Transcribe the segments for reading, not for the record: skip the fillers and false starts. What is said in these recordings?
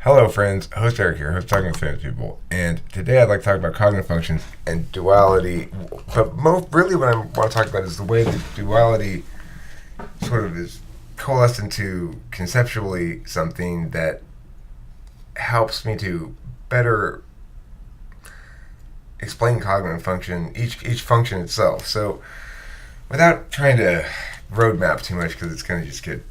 Hello, friends. Host Eric here, host Talking with Famous People. And today I'd like to talk about cognitive functions and duality. But really what I want to talk about is the way that duality sort of is coalesced into conceptually something that helps me to better explain cognitive function, each function itself. So without trying to roadmap too much, because it's going to just get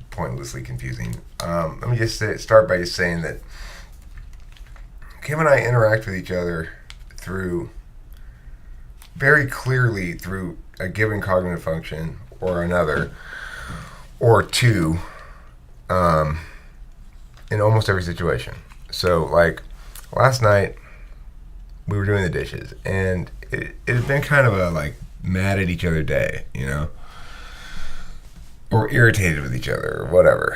pointlessly confusing. Let me just start by just saying that Kim and I interact with each other very clearly through a given cognitive function or another, or two, in almost every situation. So, like, last night, we were doing the dishes, and it had been kind of a, mad at each other day, or irritated with each other, or whatever.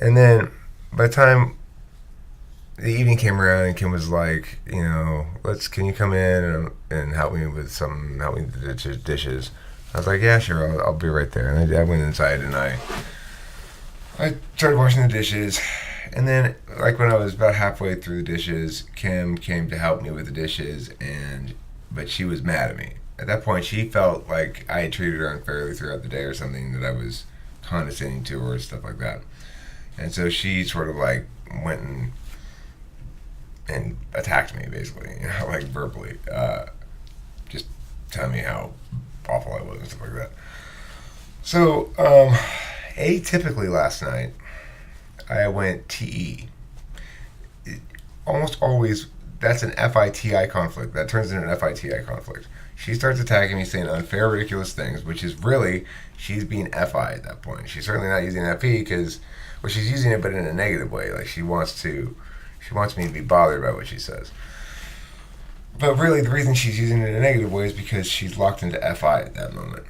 And then by the time the evening came around and Kim was like, can you come in and help me with help me with the dishes? I was like, yeah, sure, I'll be right there. And I went inside and I started washing the dishes. And then, when I was about halfway through the dishes, Kim came to help me with the dishes, but she was mad at me. At that point, she felt like I had treated her unfairly throughout the day or something, that I was condescending to her, stuff like that. And so she sort of went and attacked me, basically, verbally, just telling me how awful I was and stuff like that. So, atypically last night, I went TE. Almost always, that's an FITI conflict. That turns into an FITI conflict. She starts attacking me, saying unfair, ridiculous things, which is really, she's being FI at that point. She's certainly not using FE she's using it, but in a negative way. She wants me to be bothered by what she says. But really, the reason she's using it in a negative way is because she's locked into FI at that moment.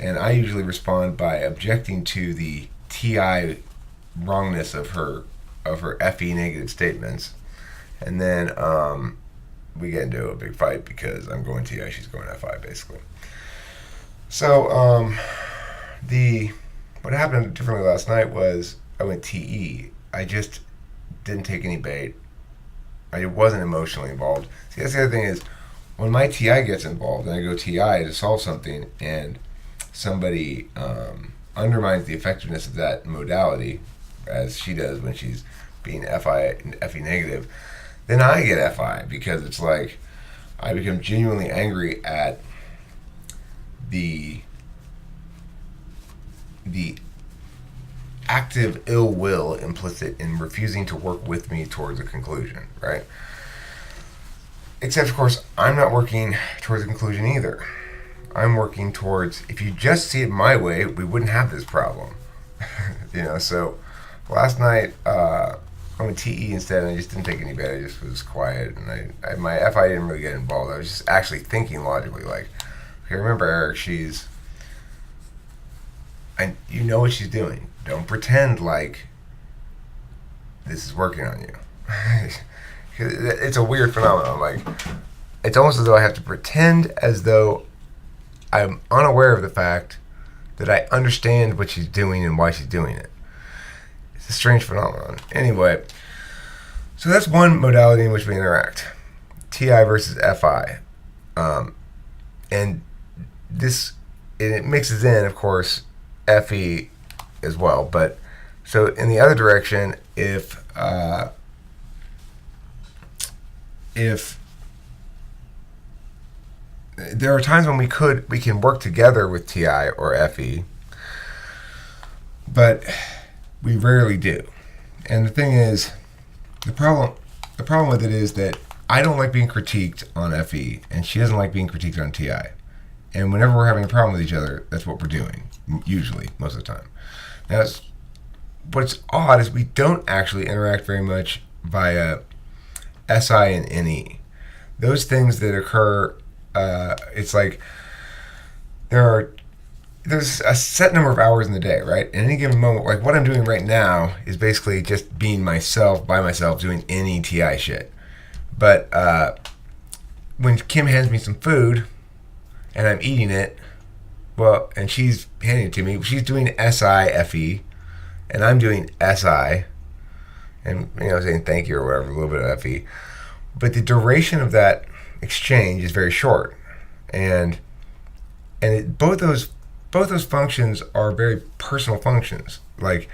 And I usually respond by objecting to the TI wrongness of her FE negative statements. And then we get into a big fight because I'm going TI, she's going FI, basically. So what happened differently last night was I went TE. I just didn't take any bait. I wasn't emotionally involved. See, that's the other thing is, when my TI gets involved and I go TI to solve something and somebody undermines the effectiveness of that modality, as she does when she's being FE negative, then I get FI, because it's like I become genuinely angry at the active ill will implicit in refusing to work with me towards a conclusion, right? Except, of course, I'm not working towards a conclusion either. I'm working towards, if you just see it my way, we wouldn't have this problem. So last night, I went TE instead, and I just didn't take any bait. I just was quiet, and my FI didn't really get involved. I was just actually thinking logically, okay, remember, Eric, you know what she's doing. Don't pretend like this is working on you. It's a weird phenomenon. It's almost as though I have to pretend as though I'm unaware of the fact that I understand what she's doing and why she's doing it. It's a strange phenomenon. Anyway, so that's one modality in which we interact. TI versus FI. And it mixes in, of course, FE as well. But so in the other direction, if there are times when we can work together with TI or FE, but we rarely do. And the thing is, the problem with it is that I don't like being critiqued on FE, and she doesn't like being critiqued on TI. And whenever we're having a problem with each other, that's what we're doing, usually, most of the time. Now, what's odd is we don't actually interact very much via SI and NE. Those things that occur, it's like there's a set number of hours in the day, right? In any given moment, what I'm doing right now is basically just being myself, by myself, doing any TI shit. But when Kim hands me some food and I'm eating it, and she's handing it to me, she's doing SI, FE, and I'm doing SI, and saying thank you or whatever, a little bit of FE. But the duration of that exchange is very short, and both those functions are very personal functions. Like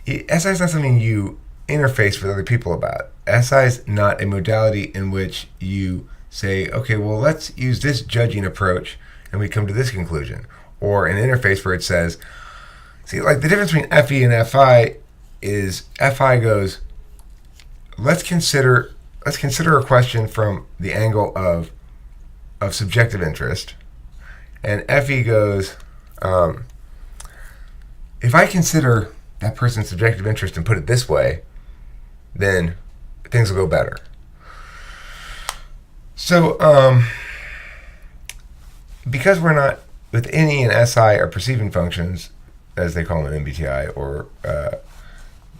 SI is not something you interface with other people about. SI is not a modality in which you say, okay, well, let's use this judging approach and we come to this conclusion. Or an interface where it says, see, like the difference between FE and FI is FI goes, let's consider a question from the angle of subjective interest. And FE goes, if I consider that person's subjective interest and put it this way, then things will go better. So, because we're not, with NE and SI are perceiving functions, as they call them in MBTI, or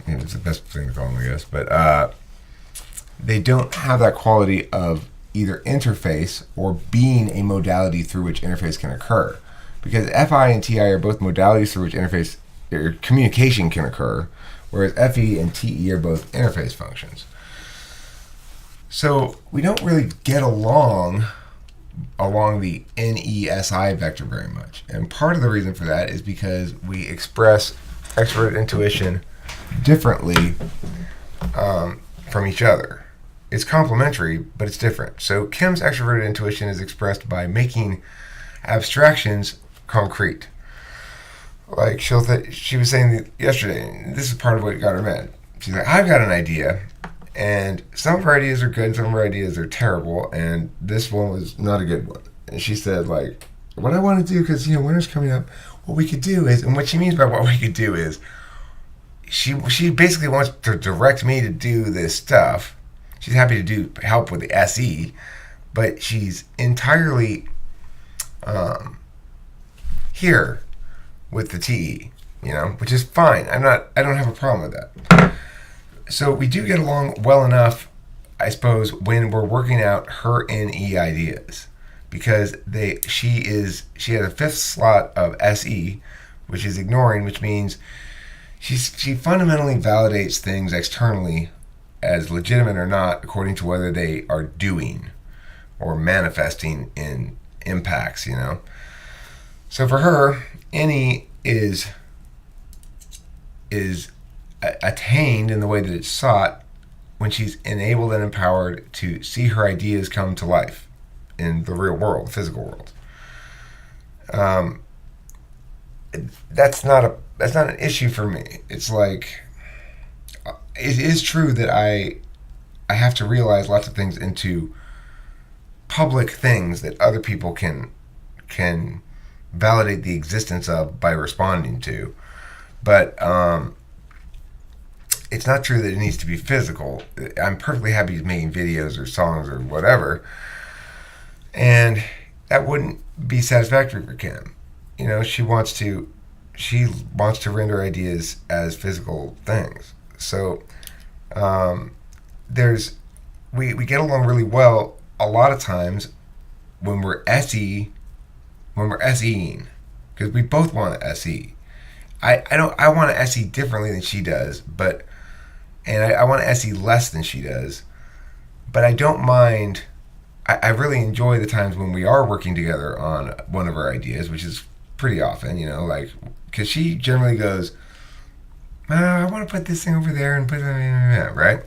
it's the best thing to call them, I guess, but they don't have that quality of either interface or being a modality through which interface can occur. Because FI and TI are both modalities through which interface or communication can occur, whereas FE and TE are both interface functions. So we don't really get along the NE-SI vector very much. And part of the reason for that is because we express extroverted intuition differently from each other. It's complementary, but it's different. So Kim's extroverted intuition is expressed by making abstractions concrete. Like she was saying yesterday, and this is part of what got her mad. She's like, I've got an idea, and some of her ideas are good, some of her ideas are terrible, and this one was not a good one. And she said, like, what I want to do, because winter's coming up, what we could do is, and what she means by what we could do is, she basically wants to direct me to do this stuff. She's happy to help with the SE, but she's entirely here with the TE, which is fine. I don't have a problem with that. So we do get along well enough, I suppose, when we're working out her NE ideas, because she has a fifth slot of SE, which is ignoring, which means she fundamentally validates things externally as legitimate or not, according to whether they are doing or manifesting in impacts, So for her, NE is attained in the way that it's sought when she's enabled and empowered to see her ideas come to life in the real world, the physical world. That's not an issue for me. It's like, it is true that I have to realize lots of things into public things that other people can validate the existence of by responding to, but it's not true that it needs to be physical. I'm perfectly happy making videos or songs or whatever, and that wouldn't be satisfactory for Kim. She wants to render ideas as physical things. So we get along really well a lot of times when we're SEing, because we both want to SE. I want to SE differently than she does, and I want to SE less than she does, but I don't mind. I really enjoy the times when we are working together on one of our ideas, which is pretty often, because she generally goes, I want to put this thing over there and put that, right?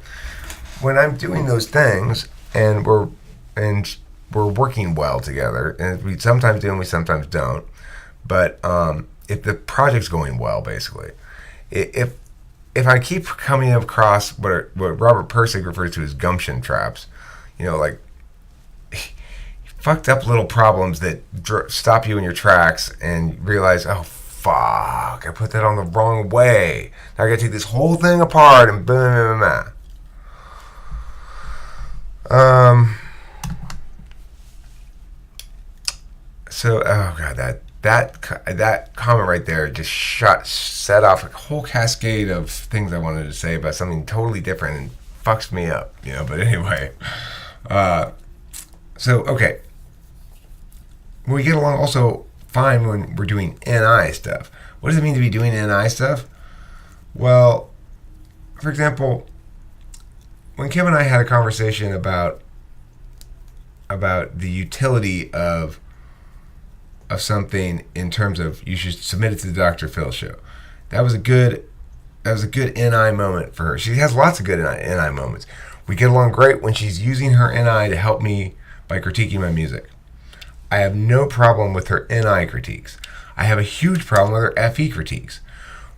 When I'm doing those things and we're working well together, and we sometimes do and we sometimes don't, but if the project's going well, basically, if I keep coming across what Robert Pirsig refers to as gumption traps, like fucked up little problems that stop you in your tracks and realize, oh fuck, I put that on the wrong way. Now I gotta take this whole thing apart and blah, blah, blah, blah. So, oh god, that comment right there just set off a whole cascade of things I wanted to say about something totally different and fucks me up, But anyway, so okay, we get along also fine when we're doing NI stuff. What does it mean to be doing NI stuff? Well, for example, when Kim and I had a conversation about the utility of something in terms of you should submit it to the Dr. Phil show. That was a good NI moment for her. She has lots of good NI moments. We get along great when she's using her NI to help me by critiquing my music. I have no problem with her NI critiques. I have a huge problem with her FE critiques.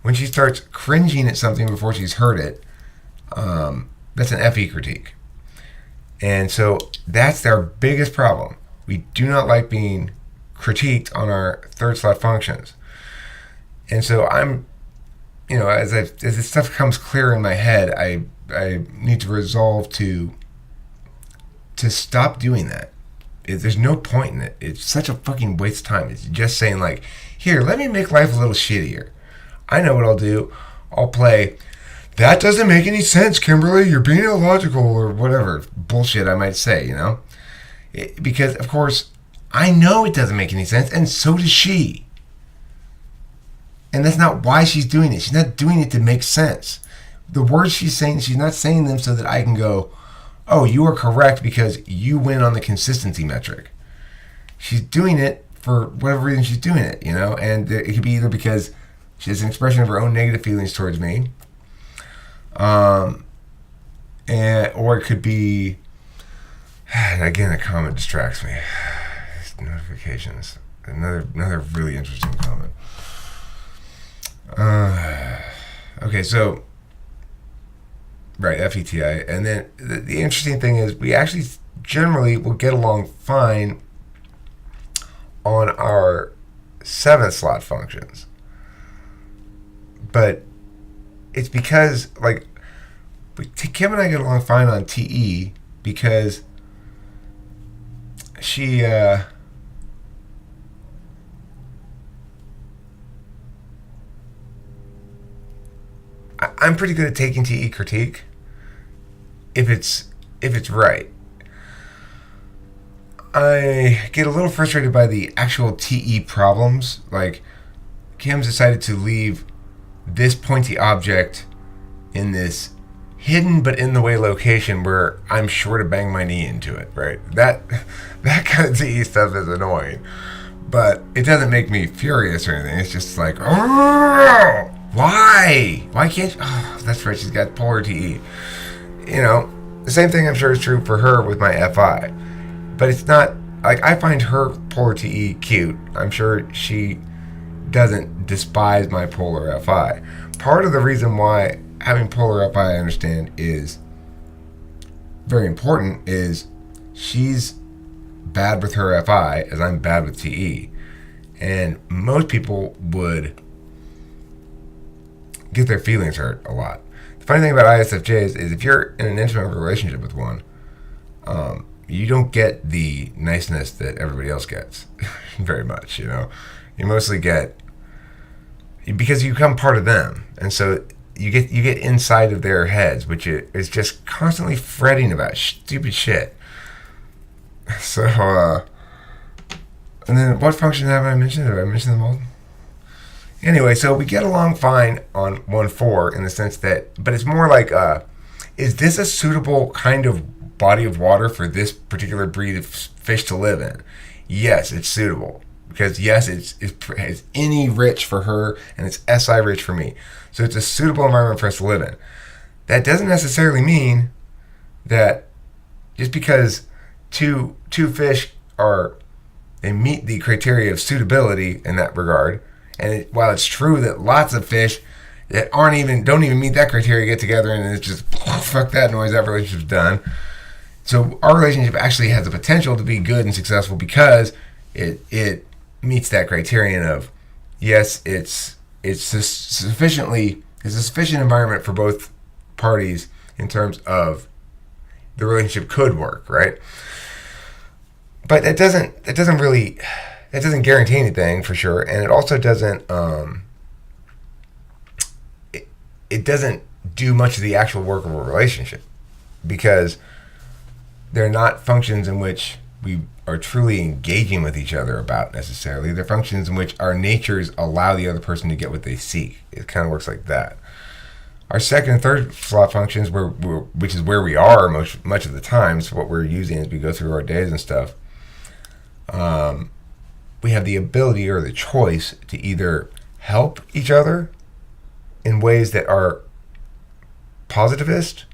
When she starts cringing at something before she's heard it, that's an FE critique. And so that's our biggest problem. We do not like being critiqued on our third slot functions. And so I'm, as this stuff comes clear in my head, I need to resolve to stop doing that. There's no point in it. It's such a fucking waste of time. It's just saying like, here, let me make life a little shittier. I know what I'll do. I'll play, that doesn't make any sense, Kimberly. You're being illogical or whatever bullshit I might say, because, of course, I know it doesn't make any sense, and so does she. And that's not why she's doing it. She's not doing it to make sense. The words she's saying, she's not saying them so that I can go, oh, you are correct because you win on the consistency metric. She's doing it for whatever reason she's doing it, and it could be either because she has an expression of her own negative feelings towards me, or it could be, again, a comment distracts me. Notifications. Another really interesting comment. Okay, so right, FETI, and then the interesting thing is we actually generally will get along fine on our 7th slot functions, but it's because Kim and I get along fine on TE because she I'm pretty good at taking TE critique if it's right. I get a little frustrated by the actual TE problems. Like, Kim's decided to leave this pointy object in this hidden but in the way location where I'm sure to bang my knee into it, right? That kind of TE stuff is annoying. But it doesn't make me furious or anything. It's just like, oh, why? Why can't you? Oh, that's right, she's got polar TE. The same thing I'm sure is true for her with my FI. But it's not, I find her polar TE cute. I'm sure she doesn't despise my polar FI. Part of the reason why having polar FI, I understand, is very important is she's bad with her FI as I'm bad with TE. And most people would get their feelings hurt a lot. The funny thing about ISFJs is if you're in an intimate relationship with one, you don't get the niceness that everybody else gets very much, You mostly get, because you become part of them. And so you get inside of their heads, which is just constantly fretting about stupid shit. So, and then what function have I mentioned? Have I mentioned them all? Anyway, so we get along fine on 1-4 in the sense that, but it's more like, is this a suitable kind of body of water for this particular breed of fish to live in? Yes, it's suitable. Because yes, it's NE rich for her and it's SI rich for me. So it's a suitable environment for us to live in. That doesn't necessarily mean that just because two fish they meet the criteria of suitability in that regard. And while it's true that lots of fish that don't even meet that criteria get together and it's just fuck that noise, that relationship's done. So our relationship actually has the potential to be good and successful because it meets that criterion of, yes, it's a sufficient environment for both parties in terms of the relationship could work, right? But it doesn't guarantee anything for sure, and it also doesn't it doesn't do much of the actual work of a relationship because they're not functions in which we are truly engaging with each other about necessarily. They're functions in which our natures allow the other person to get what they seek. It kind of works like that. our second and third slot functions, which is where we are much of the time, so what we're using as we go through our days and stuff, we have the ability or the choice to either help each other in ways that are positivist,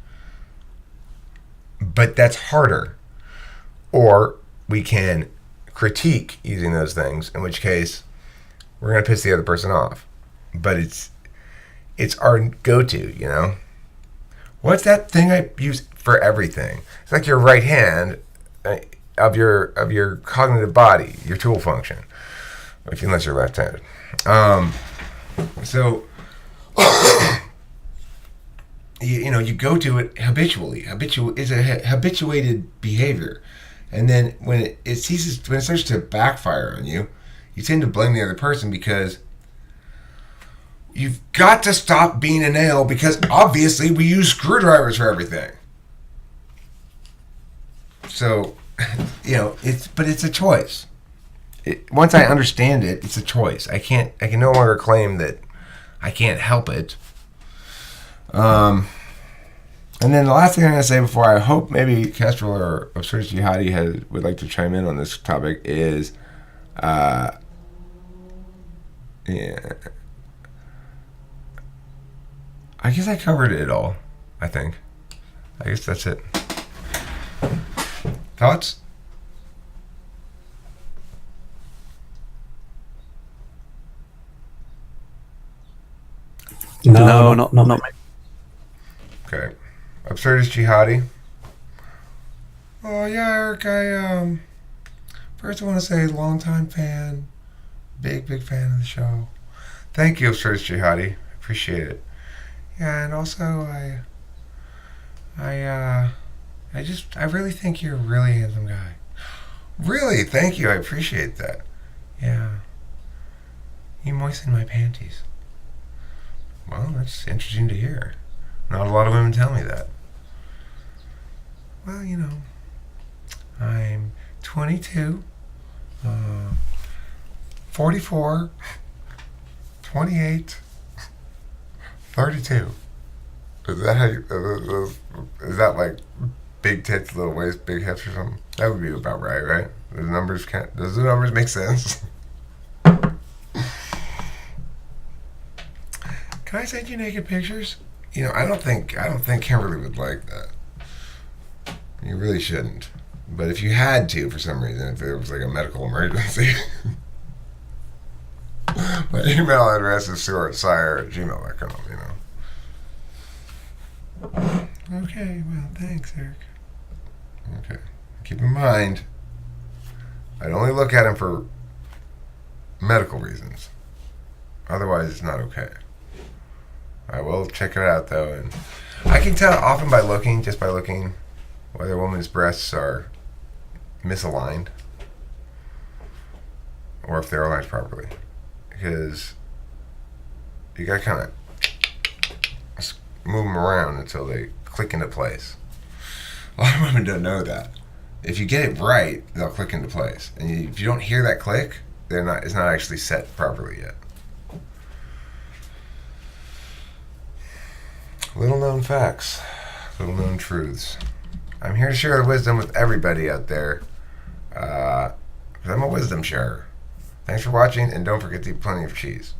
but that's harder. Or we can critique using those things, in which case we're going to piss the other person off. But it's our go-to, you know? What's that thing I use for everything? It's like your right hand of your cognitive body, your tool function, unless you're left-handed. So, you go to it habitually. It's a habituated behavior. And then when it starts to backfire on you, you tend to blame the other person because you've got to stop being a nail because obviously we use screwdrivers for everything. So, it's a choice. Once I understand it, it's a choice. I can no longer claim that I can't help it. And then the last thing I'm going to say before I hope maybe Kestrel or Absurdist Jihadi would like to chime in on this topic is, I guess I covered it all, I think. I guess that's it. Thoughts? No, not me. Okay. Absurdist Jihadi. Oh yeah, Eric, first I want to say long-time fan, big fan of the show. Thank you, Absurdist Jihadi. Appreciate it. Yeah, and also I really think you're a really handsome guy. Really, thank you. I appreciate that. Yeah. You moisten my panties. Well, that's interesting to hear. Not a lot of women tell me that. Well, I'm 22, 44, 28, 32. Is that how you, is that like big tits, little waist, big hips or something? That would be about right? Does the numbers make sense? Can I send you naked pictures? I don't think Kimberly would like that. You really shouldn't. But if you had to, for some reason, if there was like a medical emergency, my email address is stuartsire@gmail.com, Okay, well, thanks, Eric. Okay. Keep in mind, I'd only look at him for medical reasons. Otherwise, it's not okay. I will check it out, though, and I can tell often just by looking, whether a woman's breasts are misaligned or if they're aligned properly. Because you gotta kind of move them around until they click into place. A lot of women don't know that. If you get it right, they'll click into place. And if you don't hear that click, it's not actually set properly yet. Little known facts, little known truths. I'm here to share the wisdom with everybody out there. I'm a wisdom sharer. Thanks for watching, and don't forget to eat plenty of cheese.